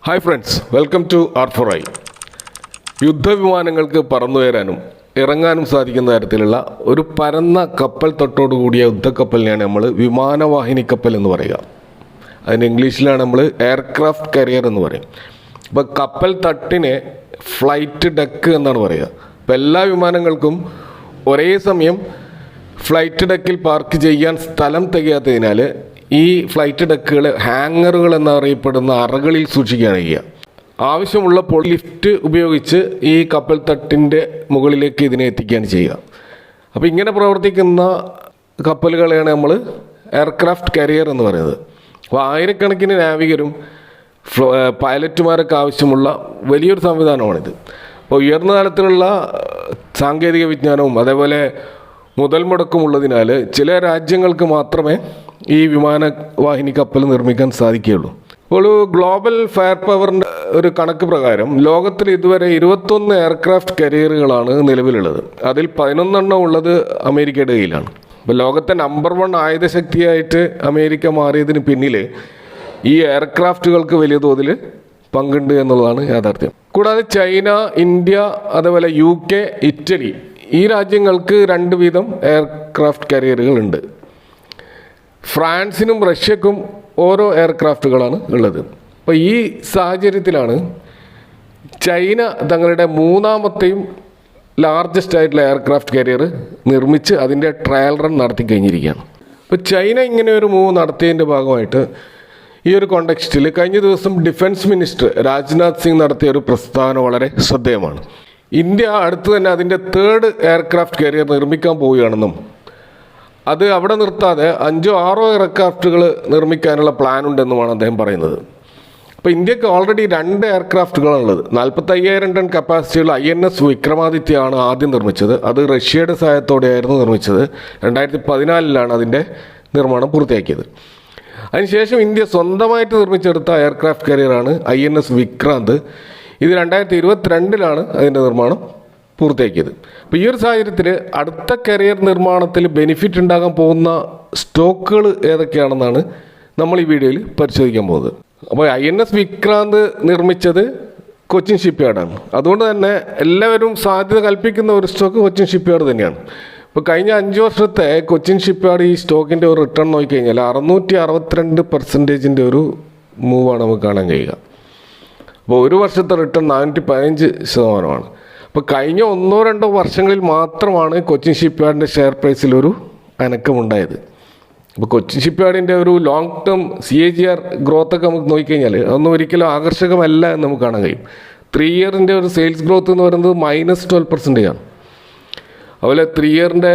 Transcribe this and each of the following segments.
Hi friends, welcome to R4I. യുദ്ധവിമാനങ്ങൾക്ക് പറന്നുയരാനും ഇറങ്ങാനും സാധിക്കുന്ന തരത്തിലുള്ള ഒരു പരന്ന കപ്പൽ തൊട്ടോടുകൂടിയ യുദ്ധക്കപ്പലിനെയാണ് നമ്മൾ വിമാനവാഹിനി കപ്പൽ എന്ന് പറയുക. അതിന് ഇംഗ്ലീഷിലാണ് നമ്മൾ എയർക്രാഫ്റ്റ് കാരിയർ എന്ന് പറയും. അപ്പോൾ കപ്പൽ തട്ടിനെ ഫ്ലൈറ്റ് ഡെക്ക് എന്നാണ് പറയുക. അപ്പോൾ എല്ലാ വിമാനങ്ങൾക്കും ഒരേ സമയം ഫ്ലൈറ്റ് ഡെക്കിൽ പാർക്ക് ചെയ്യാൻ സ്ഥലം തികയാത്തതിനാൽ ഈ ഫ്ലൈറ്റ് ഡെക്കുകൾ ഹാങ്ങറുകൾ എന്നറിയപ്പെടുന്ന അറകളിൽ സൂക്ഷിക്കുകയാണ് ചെയ്യുക. ആവശ്യമുള്ളപ്പോൾ ലിഫ്റ്റ് ഉപയോഗിച്ച് ഈ കപ്പൽ തട്ടിൻ്റെ മുകളിലേക്ക് ഇതിനെ എത്തിക്കുകയാണ് ചെയ്യുക. അപ്പോൾ ഇങ്ങനെ പ്രവർത്തിക്കുന്ന കപ്പലുകളെയാണ് നമ്മൾ എയർക്രാഫ്റ്റ് കാരിയർ എന്ന് പറയുന്നത്. അപ്പോൾ ആയിരക്കണക്കിന് നാവികരും പൈലറ്റുമാരൊക്കെ ആവശ്യമുള്ള വലിയൊരു സംവിധാനമാണിത്. അപ്പോൾ ഉയർന്ന തലത്തിലുള്ള സാങ്കേതിക വിജ്ഞാനവും അതേപോലെ മുതൽ മുടക്കുമുള്ളതിനാൽ ചില രാജ്യങ്ങൾക്ക് മാത്രമേ ഈ വിമാനവാഹിനി കപ്പൽ നിർമ്മിക്കാൻ സാധിക്കുകയുള്ളൂ. അപ്പോൾ ഗ്ലോബൽ ഫയർ പവറിൻ്റെ ഒരു കണക്ക് പ്രകാരം ലോകത്തിൽ ഇതുവരെ 21 എയർക്രാഫ്റ്റ് കാരിയറുകളാണ് നിലവിലുള്ളത്. അതിൽ 11 ഉള്ളത് അമേരിക്കയുടെ കയ്യിലാണ്. അപ്പോൾ ലോകത്തെ നമ്പർ 1 ആയുധശക്തിയായിട്ട് അമേരിക്ക മാറിയതിന് പിന്നിൽ ഈ എയർക്രാഫ്റ്റുകൾക്ക് വലിയ തോതിൽ പങ്കുണ്ട് എന്നുള്ളതാണ് യാഥാർത്ഥ്യം. കൂടാതെ ചൈന, ഇന്ത്യ, അതേപോലെ UK, ഇറ്റലി ഈ രാജ്യങ്ങൾക്ക് 2 വീതം എയർക്രാഫ്റ്റ് കാരിയറുകളുണ്ട്. ഫ്രാൻസിനും റഷ്യക്കും ഓരോ എയർക്രാഫ്റ്റുകളാണ് ഉള്ളത്. അപ്പോൾ ഈ സാഹചര്യത്തിലാണ് ചൈന തങ്ങളുടെ 3ാമത്തെയും ലാർജസ്റ്റ് ആയിട്ടുള്ള എയർക്രാഫ്റ്റ് കാരിയർ നിർമ്മിച്ച് അതിൻ്റെ ട്രയൽ റൺ നടത്തി കഴിഞ്ഞിരിക്കുകയാണ്. അപ്പോൾ ചൈന ഇങ്ങനെ ഒരു മൂവ് നടത്തിയതിൻ്റെ ഭാഗമായിട്ട് ഈ ഒരു കോണ്ടെക്സ്റ്റിൽ കഴിഞ്ഞ ദിവസം ഡിഫൻസ് മിനിസ്റ്റർ രാജ്നാഥ് സിംഗ് നടത്തിയ ഒരു പ്രസ്താവന വളരെ ശ്രദ്ധേയമാണ്. ഇന്ത്യ അടുത്ത് തന്നെ അതിൻ്റെ 3rd എയർക്രാഫ്റ്റ് കാരിയർ നിർമ്മിക്കാൻ പോവുകയാണെന്നും അത് അവിടെ നിർത്താതെ 5 or 6 എയർക്രാഫ്റ്റുകൾ നിർമ്മിക്കാനുള്ള പ്ലാൻ ഉണ്ടെന്നുമാണ് അദ്ദേഹം പറയുന്നത്. അപ്പോൾ ഇന്ത്യക്ക് ഓൾറെഡി 2 എയർക്രാഫ്റ്റുകളാണുള്ളത്. 45,000 ടൺ കപ്പാസിറ്റിയുള്ള INS വിക്രമാദിത്യയാണ് ആദ്യം നിർമ്മിച്ചത്. അത് റഷ്യയുടെ സഹായത്തോടെയായിരുന്നു നിർമ്മിച്ചത്. 2014 അതിൻ്റെ നിർമ്മാണം പൂർത്തിയാക്കിയത്. അതിനുശേഷം ഇന്ത്യ സ്വന്തമായിട്ട് നിർമ്മിച്ചെടുത്ത എയർക്രാഫ്റ്റ് കാരിയറാണ് INS വിക്രാന്ത്. ഇത് 2022 അതിൻ്റെ നിർമ്മാണം പൂർത്തിയാക്കിയത്. അപ്പോൾ ഈ ഒരു സാഹചര്യത്തിൽ അടുത്ത കരിയർ നിർമ്മാണത്തിൽ ബെനിഫിറ്റ് ഉണ്ടാകാൻ പോകുന്ന സ്റ്റോക്കുകൾ ഏതൊക്കെയാണെന്നാണ് നമ്മൾ ഈ വീഡിയോയിൽ പരിശോധിക്കാൻ പോകുന്നത്. അപ്പോൾ INS വിക്രാന്ത് നിർമ്മിച്ചത് കൊച്ചിൻ ഷിപ്പ്യാർഡാണ്. അതുകൊണ്ട് തന്നെ എല്ലാവരും സാധ്യത കൽപ്പിക്കുന്ന ഒരു സ്റ്റോക്ക് കൊച്ചിൻ ഷിപ്പ്യാർഡ് തന്നെയാണ്. ഇപ്പോൾ കഴിഞ്ഞ 5 വർഷത്തെ കൊച്ചിൻ ഷിപ്പ്യാർഡ് ഈ സ്റ്റോക്കിൻ്റെ ഒരു റിട്ടേൺ നോക്കിക്കഴിഞ്ഞാൽ 662% ഒരു മൂവാണ് നമുക്ക് കാണാൻ കഴിയുക. അപ്പോൾ ഒരു വർഷത്തെ റിട്ടേൺ 415%. അപ്പോൾ കഴിഞ്ഞ 1-2 വർഷങ്ങളിൽ മാത്രമാണ് കൊച്ചിൻ ഷിപ്പ്യാർഡിൻ്റെ ഷെയർ പ്രൈസിൽ ഒരു അനക്കമുണ്ടായത്. അപ്പോൾ കൊച്ചിൻ ഷിപ്പ്യാർഡിൻ്റെ ഒരു ലോങ് ടേം CAGR ഗ്രോത്തൊക്കെ നമുക്ക് നോക്കിക്കഴിഞ്ഞാൽ അതൊന്നും ഒരിക്കലും ആകർഷകമല്ല എന്ന് നമുക്ക് കാണാൻ കഴിയും. 3 ഇയറിൻ്റെ ഒരു സെയിൽസ് ഗ്രോത്ത് എന്ന് പറയുന്നത് -12% ആണ്. അതുപോലെ 3 ഇയറിൻ്റെ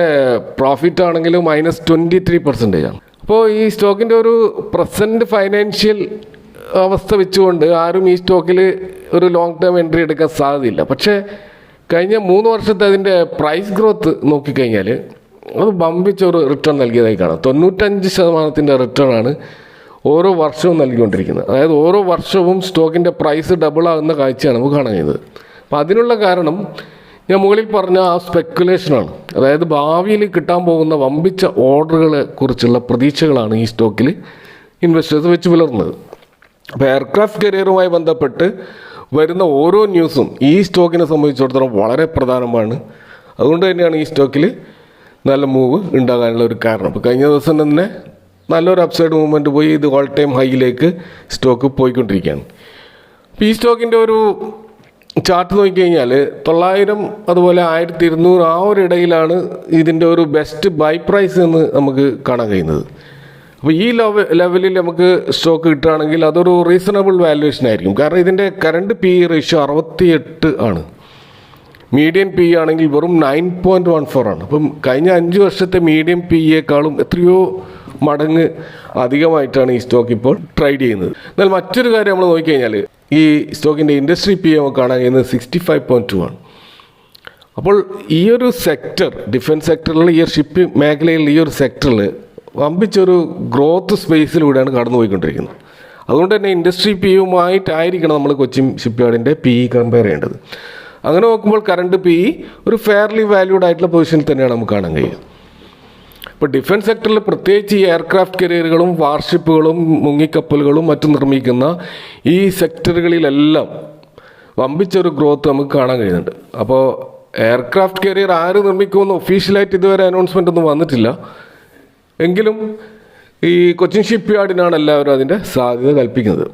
പ്രോഫിറ്റ് ആണെങ്കിലും -23% ആണ്. അപ്പോൾ ഈ സ്റ്റോക്കിൻ്റെ ഒരു പ്രസൻറ്റ് ഫൈനാൻഷ്യൽ അവസ്ഥ വെച്ചുകൊണ്ട് ആരും ഈ സ്റ്റോക്കിൽ ഒരു ലോങ് ടേം എൻട്രി എടുക്കാൻ സാധ്യതയില്ല. പക്ഷേ കഴിഞ്ഞ 3 വർഷത്തെ അതിൻ്റെ പ്രൈസ് ഗ്രോത്ത് നോക്കിക്കഴിഞ്ഞാൽ അത് ബമ്പിച്ചൊരു റിട്ടേൺ നൽകിയതായി കാണാം. 95% റിട്ടേൺ ആണ് ഓരോ വർഷവും നൽകിക്കൊണ്ടിരിക്കുന്നത്. അതായത് ഓരോ വർഷവും സ്റ്റോക്കിൻ്റെ പ്രൈസ് ഡബിൾ ആകുന്ന കാഴ്ചയാണ് നമുക്ക് കാണാൻ കഴിയുന്നത്. അപ്പോൾ അതിനുള്ള കാരണം ഞാൻ മുകളിൽ പറഞ്ഞ ആ സ്പെക്കുലേഷനാണ്. അതായത് ഭാവിയിൽ കിട്ടാൻ പോകുന്ന വമ്പിച്ച ഓർഡറുകളെ കുറിച്ചുള്ള പ്രതീക്ഷകളാണ് ഈ സ്റ്റോക്കിൽ ഇൻവെസ്റ്റേഴ്സ് വെച്ച് പുലർന്നത്. അപ്പോൾ എയർക്രാഫ്റ്റ് കരിയറുമായി ബന്ധപ്പെട്ട് വരുന്ന ഓരോ ന്യൂസും ഈ സ്റ്റോക്കിനെ സംബന്ധിച്ചിടത്തോളം വളരെ പ്രധാനമാണ്. അതുകൊണ്ട് തന്നെയാണ് ഈ സ്റ്റോക്കിൽ നല്ല മൂവ് ഉണ്ടാകാനുള്ള ഒരു കാരണം. അപ്പോൾ കഴിഞ്ഞ ദിവസം തന്നെ നല്ലൊരു അപ്സൈഡ് മൂവ്മെൻറ്റ് പോയി ഇത് ഓൾ ടൈം ഹൈയിലേക്ക് സ്റ്റോക്ക് പോയിക്കൊണ്ടിരിക്കുകയാണ്. അപ്പോൾ ഈ സ്റ്റോക്കിൻ്റെ ഒരു ചാർട്ട് നോക്കിക്കഴിഞ്ഞാൽ 900 അതുപോലെ 1200 ആ ഒരു ഇടയിലാണ് ഇതിൻ്റെ ഒരു ബെസ്റ്റ് ബൈ പ്രൈസ് എന്ന് നമുക്ക് കാണാൻ കഴിയുന്നത്. അപ്പോൾ ഈ ലെവലിൽ നമുക്ക് സ്റ്റോക്ക് കിട്ടുകയാണെങ്കിൽ അതൊരു റീസണബിൾ വാല്യുവേഷൻ ആയിരിക്കും. കാരണം ഇതിൻ്റെ കറണ്ട് PE റേഷ്യോ 68 ആണ്. മീഡിയൻ PE ആണെങ്കിൽ വെറും 9.14 ആണ്. അപ്പം കഴിഞ്ഞ 5 വർഷത്തെ മീഡിയം PEയേക്കാളും എത്രയോ മടങ്ങ് അധികമായിട്ടാണ് ഈ സ്റ്റോക്ക് ഇപ്പോൾ ട്രേഡ് ചെയ്യുന്നത്. എന്നാൽ മറ്റൊരു കാര്യം നമ്മൾ നോക്കിക്കഴിഞ്ഞാൽ ഈ സ്റ്റോക്കിൻ്റെ ഇൻഡസ്ട്രി PE നമുക്ക് കാണാൻ കഴിയുന്നത് 65.2 ആണ്. അപ്പോൾ ഈ ഒരു സെക്ടർ, ഡിഫൻസ് സെക്ടറിൽ, ഈ ഷിപ്പ് മേഖലയിൽ, ഈ ഒരു സെക്ടറിൽ വമ്പിച്ചൊരു ഗ്രോത്ത് സ്പേസിലൂടെയാണ് കടന്നു പോയിക്കൊണ്ടിരിക്കുന്നത്. അതുകൊണ്ട് തന്നെ ഇൻഡസ്ട്രി PEയുമായിട്ടായിരിക്കണം നമ്മൾ കൊച്ചിൻ ഷിപ്പ്യാർഡിൻ്റെ PE കമ്പയർ ചെയ്യേണ്ടത്. അങ്ങനെ നോക്കുമ്പോൾ കറണ്ട് PE ഒരു ഫെയർലി വാല്യൂഡ് ആയിട്ടുള്ള പൊസിഷനിൽ തന്നെയാണ് നമുക്ക് കാണാൻ കഴിയുക. ഇപ്പോൾ ഡിഫൻസ് സെക്ടറിൽ പ്രത്യേകിച്ച് ഈ എയർക്രാഫ്റ്റ് കരിയറുകളും വാർഷിപ്പുകളും മുങ്ങിക്കപ്പലുകളും മറ്റും നിർമ്മിക്കുന്ന ഈ സെക്ടറുകളിലെല്ലാം വമ്പിച്ചൊരു ഗ്രോത്ത് നമുക്ക് കാണാൻ കഴിയുന്നുണ്ട്. അപ്പോൾ എയർക്രാഫ്റ്റ് കരിയർ ആര് നിർമ്മിക്കുമെന്ന് ഒഫീഷ്യലായിട്ട് ഇതുവരെ അനൗൺസ്മെൻ്റ് ഒന്നും വന്നിട്ടില്ല. എങ്കിലും ഈ കൊച്ചിൻ ഷിപ്പ് യാർഡിനാണ് എല്ലാവരും അതിൻ്റെ സാധ്യത കൽപ്പിക്കുന്നത്.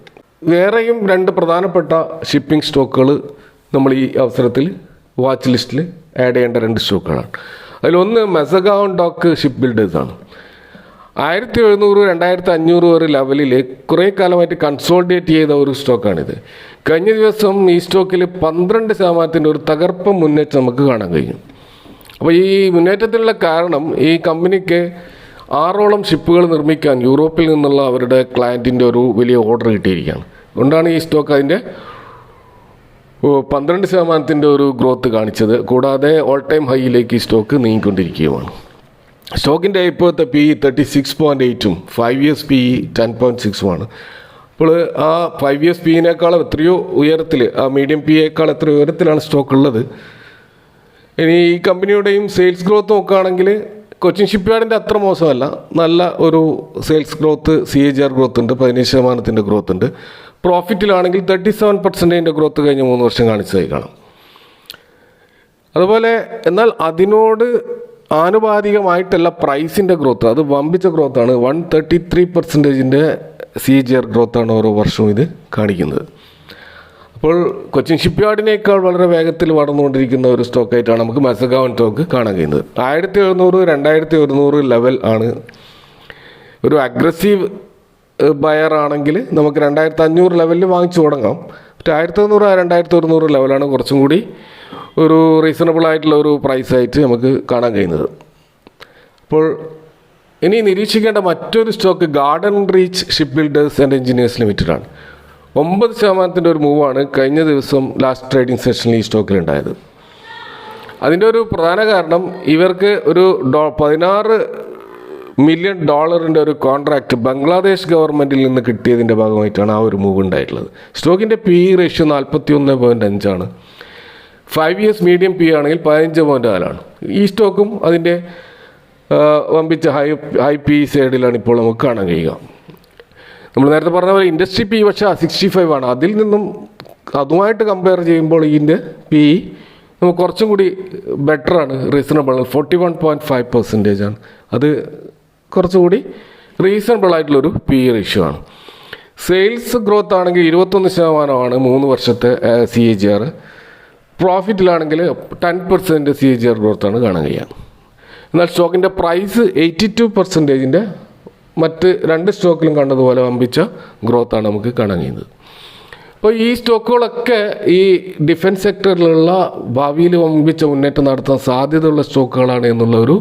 വേറെയും 2 പ്രധാനപ്പെട്ട ഷിപ്പിംഗ് സ്റ്റോക്കുകൾ നമ്മൾ ഈ അവസരത്തിൽ വാച്ച് ലിസ്റ്റിൽ ആഡ് ചെയ്യേണ്ട 2 സ്റ്റോക്കുകളാണ്. അതിലൊന്ന് മെസഗാവൺ ഡോക്ക് ഷിപ്പ് ബിൽഡേഴ്സാണ്. 1700-2500 ഒരു ലെവലിൽ കുറേ കാലമായിട്ട് കൺസോൾഡേറ്റ് ചെയ്ത ഒരു സ്റ്റോക്കാണിത്. കഴിഞ്ഞ ദിവസം ഈ സ്റ്റോക്കിൽ 12% ഒരു തകർപ്പൻ മുന്നേറ്റം നമുക്ക് കാണാൻ കഴിഞ്ഞു. അപ്പോൾ ഈ മുന്നേറ്റത്തിനുള്ള കാരണം ഈ കമ്പനിക്ക് 6ഓളം ഷിപ്പുകൾ നിർമ്മിക്കാൻ യൂറോപ്പിൽ നിന്നുള്ള അവരുടെ ക്ലയൻറ്റിൻ്റെ ഒരു വലിയ ഓർഡർ കിട്ടിയിരിക്കുകയാണ്. അതുകൊണ്ടാണ് ഈ സ്റ്റോക്ക് അതിൻ്റെ 12% ഒരു ഗ്രോത്ത് കാണിച്ചത്. കൂടാതെ ഓൾ ടൈം ഹൈയിലേക്ക് ഈ സ്റ്റോക്ക് നീങ്ങിക്കൊണ്ടിരിക്കുകയുമാണ്. സ്റ്റോക്കിൻ്റെ ഇപ്പോഴത്തെ PE 36.8ഉം 5 years PE 10.6ഉമാണ്. അപ്പോൾ ആ 5 years PEനേക്കാൾ എത്രയോ ഉയരത്തിൽ, ആ മീഡിയം PEയേക്കാൾ എത്രയോ ഉയരത്തിലാണ് സ്റ്റോക്ക് ഉള്ളത്. ഇനി ഈ കമ്പനിയുടെയും സെയിൽസ് ഗ്രോത്ത് നോക്കുകയാണെങ്കിൽ കൊച്ചിൻ ഷിപ്പ് യാർഡിൻ്റെ അത്ര മോശമല്ല. നല്ല ഒരു സെയിൽസ് ഗ്രോത്ത്, CAGR ഗ്രോത്ത് ഉണ്ട്, 15% ഗ്രോത്ത് ഉണ്ട്. പ്രോഫിറ്റിലാണെങ്കിൽ 37% ഗ്രോത്ത് കഴിഞ്ഞ 3 വർഷം കാണിച്ചതായി കാണാം. അതുപോലെ എന്നാൽ അതിനോട് ആനുപാതികമായിട്ടല്ല പ്രൈസിൻ്റെ ഗ്രോത്ത്, അത് വമ്പിച്ച ഗ്രോത്താണ്. 133% CAGR ഗ്രോത്താണ് ഓരോ വർഷവും ഇത് കാണിക്കുന്നത്. അപ്പോൾ കൊച്ചിൻ ഷിപ്പ് യാർഡിനേക്കാൾ വളരെ വേഗത്തിൽ വളർന്നുകൊണ്ടിരിക്കുന്ന ഒരു സ്റ്റോക്കായിട്ടാണ് നമുക്ക് മെസഗാവൺ സ്റ്റോക്ക് കാണാൻ കഴിയുന്നത്. 1700-2100 ലെവൽ ആണ്. ഒരു അഗ്രസീവ് ബയർ ആണെങ്കിൽ നമുക്ക് 2500 ലെവലിൽ വാങ്ങിച്ചു തുടങ്ങാം. 1700-2100 ലെവലാണ് കുറച്ചും കൂടി ഒരു റീസണബിൾ ആയിട്ടുള്ള ഒരു പ്രൈസായിട്ട് നമുക്ക് കാണാൻ കഴിയുന്നത്. അപ്പോൾ ഇനി നിരീക്ഷിക്കേണ്ട മറ്റൊരു stock garden reach ship builders and engineers limited ആണ്. 9% ഒരു മൂവാണ് കഴിഞ്ഞ ദിവസം ലാസ്റ്റ് ട്രേഡിംഗ് സെഷനിൽ ഈ സ്റ്റോക്കിലുണ്ടായത്. അതിൻ്റെ ഒരു പ്രധാന കാരണം ഇവർക്ക് ഒരു $16 മില്യൺ ഒരു കോൺട്രാക്റ്റ് ബംഗ്ലാദേശ് ഗവൺമെൻറ്റിൽ നിന്ന് കിട്ടിയതിൻ്റെ ഭാഗമായിട്ടാണ് ആ ഒരു മൂവ് ഉണ്ടായിട്ടുള്ളത്. സ്റ്റോക്കിൻ്റെ PE റേഷ്യോ 41.5 ആണ്. 5 years മീഡിയം PE ആണെങ്കിൽ 15.4 ഈ സ്റ്റോക്കും അതിൻ്റെ വമ്പിച്ച ഹൈ PE സൈഡിലാണ് ഇപ്പോൾ നമുക്ക് കാണാൻ കഴിയുക. നമ്മൾ നേരത്തെ പറഞ്ഞ പോലെ ഇൻഡസ്ട്രി PE പക്ഷേ 65 ആണ്. അതിൽ നിന്നും അതുമായിട്ട് കമ്പയർ ചെയ്യുമ്പോൾ ഇതിൻ്റെ PE നമുക്ക് കുറച്ചും കൂടി ബെറ്ററാണ്, റീസണബിൾ 41.5% ആണ്. അത് കുറച്ചുകൂടി റീസണബിൾ ആയിട്ടുള്ളൊരു PE റേഷ്യോ ആണ്. സെയിൽസ് ഗ്രോത്ത് ആണെങ്കിൽ 21% 3 വർഷത്തെ CAGR. പ്രോഫിറ്റിലാണെങ്കിൽ 10% CAGR ഗ്രോത്താണ് കാണാൻ കഴിയുക. എന്നാൽ സ്റ്റോക്കിൻ്റെ പ്രൈസ് 82%, മറ്റ് 2 സ്റ്റോക്കിലും കണ്ടതുപോലെ വമ്പിച്ച ഗ്രോത്താണ് നമുക്ക് കാണാൻ കഴിയുന്നത്. അപ്പോൾ ഈ സ്റ്റോക്കുകളൊക്കെ ഈ ഡിഫൻസ് സെക്ടറിലുള്ള ഭാവിയിൽ വമ്പിച്ച മുന്നേറ്റം നടത്താൻ സാധ്യതയുള്ള സ്റ്റോക്കുകളാണ് എന്നുള്ള ഒരു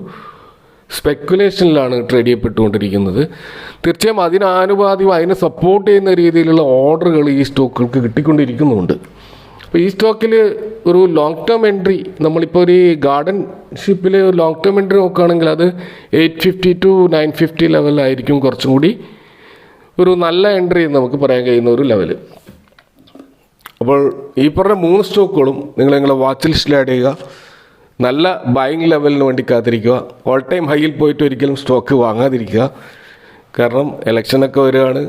സ്പെക്കുലേഷനിലാണ് ട്രേഡ് ചെയ്യപ്പെട്ടുകൊണ്ടിരിക്കുന്നത്. തീർച്ചയായും അതിനാനുപാതികം അതിനെ സപ്പോർട്ട് ചെയ്യുന്ന രീതിയിലുള്ള ഓർഡറുകൾ ഈ സ്റ്റോക്കുകൾക്ക് കിട്ടിക്കൊണ്ടിരിക്കുന്നുണ്ട്. അപ്പോൾ ഈ സ്റ്റോക്കിൽ ഒരു ലോങ് ടേം എൻട്രി, നമ്മളിപ്പോൾ ഒരു ഗാർഡൻ ഷിപ്പിൽ ലോങ് ടേം എൻട്രി നോക്കുകയാണെങ്കിൽ അത് 850 to 950 ലെവലായിരിക്കും കുറച്ചും കൂടി ഒരു നല്ല എൻട്രി എന്ന് നമുക്ക് പറയാൻ കഴിയുന്ന ഒരു ലെവൽ. അപ്പോൾ ഈ പറഞ്ഞ 3 സ്റ്റോക്കുകളും നിങ്ങളെ വാച്ച് ലിസ്റ്റിൽ ആഡ് ചെയ്യുക. നല്ല ബൈയിങ് ലെവലിന് വേണ്ടി കാത്തിരിക്കുക. ഓൾ ടൈം ഹൈയിൽ പോയിട്ട് ഒരിക്കലും സ്റ്റോക്ക് വാങ്ങാതിരിക്കുക. കാരണം ഇലക്ഷനൊക്കെ വരികയാണ്,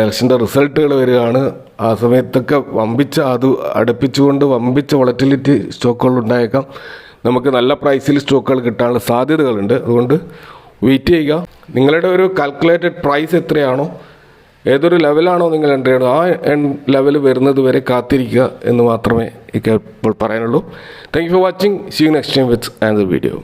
ഇലക്ഷൻ്റെ റിസൾട്ടുകൾ വരികയാണ്. ആ സമയത്തൊക്കെ വമ്പിച്ച അത് അടുപ്പിച്ചുകൊണ്ട് വമ്പിച്ച വോളറ്റിലിറ്റി സ്റ്റോക്കുകൾ ഉണ്ടായേക്കാം. നമുക്ക് നല്ല പ്രൈസിൽ സ്റ്റോക്കുകൾ കിട്ടാനുള്ള സാധ്യതകളുണ്ട്. അതുകൊണ്ട് വെയിറ്റ് ചെയ്യുക. നിങ്ങളുടെ ഒരു കാൽക്കുലേറ്റഡ് പ്രൈസ് എത്രയാണോ, ഏതൊരു ലെവലാണോ നിങ്ങൾ എൻ്റർ ചെയ്യണോ, ആ ലെവൽ വരുന്നത് വരെ കാത്തിരിക്കുക എന്ന് മാത്രമേ ഇപ്പോൾ പറയാനുള്ളൂ. Thank you for watching. See you next time with another video.